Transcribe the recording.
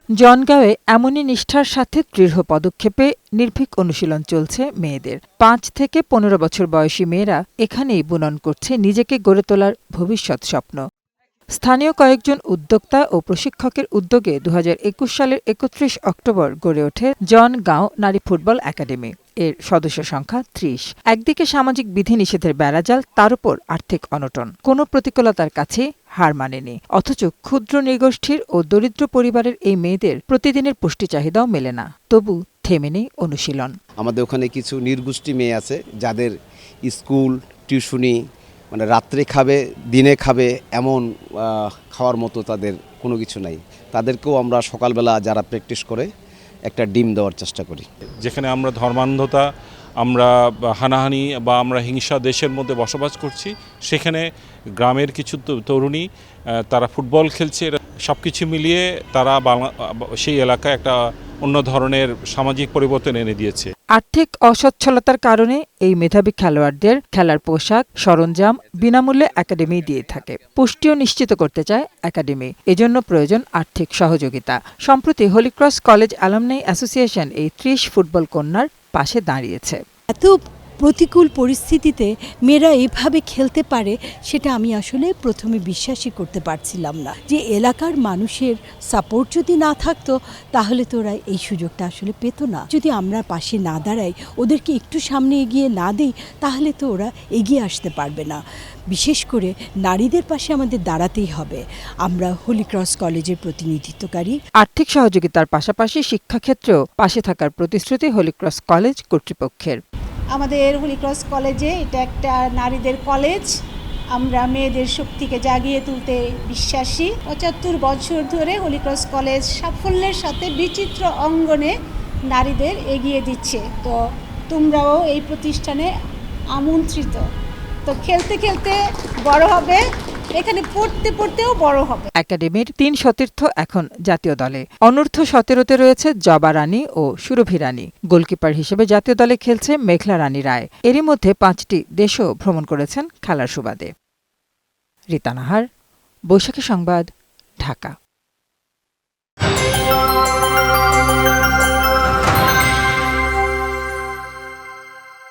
জনগাঁওয়ে এমনই নিষ্ঠার সাথে দৃঢ় পদক্ষেপে নির্ভীক অনুশীলন চলছে মেয়েদের। ৫ থেকে ১৫ বছর বয়সী মেয়েরা এখানেই বুনন করছে নিজেকে গড়ে তোলার ভবিষ্যৎ স্বপ্ন। স্থানীয় কয়েকজন উদ্যোক্তা ও প্রশিক্ষকের উদ্যোগে ২০২১ সালের ৩১ অক্টোবর গড়ে ওঠে জনগাঁও নারী ফুটবল একাডেমি। এর সদস্য সংখ্যা ৩০। একদিকে সামাজিক বিধিনিষেধের বেড়াজাল, তার উপর আর্থিক অনটন। কোনো প্রতিকূলতার কাছে হার মানেনি। অথচ ক্ষুদ্র নৃগোষ্ঠীর ও দরিদ্র পরিবারের এই মেয়েদের প্রতিদিনের পুষ্টি চাহিদাও মেলে না। তবু থেমে নেই অনুশীলন। আমাদের ওখানে কিছু নৃগোষ্ঠী মেয়ে আছে যাদের স্কুল, টিউশনি, মানে রাত্রে খাবে, দিনে খাবে, এমন খাওয়ার মতো তাদের কোনো কিছু নাই। তাদেরকেও আমরা সকালবেলা যারা প্র্যাকটিস করে একটা ডিম দেওয়ার চেষ্টা করি। যেখানে আমরা ধর্মান্ধতা, আমরা হানাহানি বা আমরা হিংসা দেশের মধ্যে বসবাস করছি, সেখানে গ্রামের কিছু তরুণী তারা ফুটবল খেলছে। সব কিছু মিলিয়ে তারা সেই এলাকায় একটা অন্য ধরনের সামাজিক পরিবর্তন এনে দিয়েছে। আর্থিক অসচ্ছলতার কারণে এই মেধাবী খেলোয়াড়দের খেলার পোশাক, সরঞ্জাম বিনামূল্যে একাডেমি দিয়ে থাকে। পুষ্টিও নিশ্চিত করতে চায় একাডেমি। এজন্য প্রয়োজন আর্থিক সহযোগিতা। সম্প্রতি হলিক্রস কলেজ অ্যালামনাই অ্যাসোসিয়েশন এই ৩০ ফুটবল কন্যার পাশে দাঁড়িয়েছে। এত প্রতিকূল পরিস্থিতিতে মেয়েরা এভাবে খেলতে পারে সেটা আমি আসলে প্রথমে বিশ্বাসই করতে পারছিলাম না। যে এলাকার মানুষের সাপোর্ট যদি না থাকতো তাহলে তো ওরা এই সুযোগটা আসলে পেত না। যদি আমরা পাশে না দাঁড়াই, ওদেরকে একটু সামনে এগিয়ে না দিই, তাহলে তো ওরা এগিয়ে আসতে পারবে না। বিশেষ করে নারীদের পাশে আমাদের দাঁড়াতেই হবে। আমরা হলিক্রস কলেজের প্রতিনিধিত্বকারী। আর্থিক সহযোগিতার পাশাপাশি শিক্ষাক্ষেত্রেও পাশে থাকার প্রতিশ্রুতি হলিক্রস কলেজ কর্তৃপক্ষের। আমাদের হলিক্রস কলেজে এটা একটা নারীদের কলেজ। আমরা মেয়েদের শক্তিকে জাগিয়ে তুলতে বিশ্বাসী। ৭৫ বছর ধরে হলিক্রস কলেজ সাফল্যের সাথে বিচিত্র অঙ্গনে নারীদের এগিয়ে দিচ্ছে। তো তোমরাও এই প্রতিষ্ঠানে আমন্ত্রিত। তো খেলতে খেলতে বড় হবে, এখানে পড়তে পড়তেও বড় হবে। একাডেমির ৩ সতীর্থ এখন জাতীয় দলে। অনূর্ধ্ব ১৭তে রয়েছে জবা রানী ও সুরভি রানী। গোলকিপার হিসেবে জাতীয় দলে খেলছে মেঘলা রানী রায়। এরই মধ্যে ৫টি দেশও ভ্রমণ করেছেন খেলার সুবাদে। রীতা নাহার, বৈশাখী সংবাদ, ঢাকা।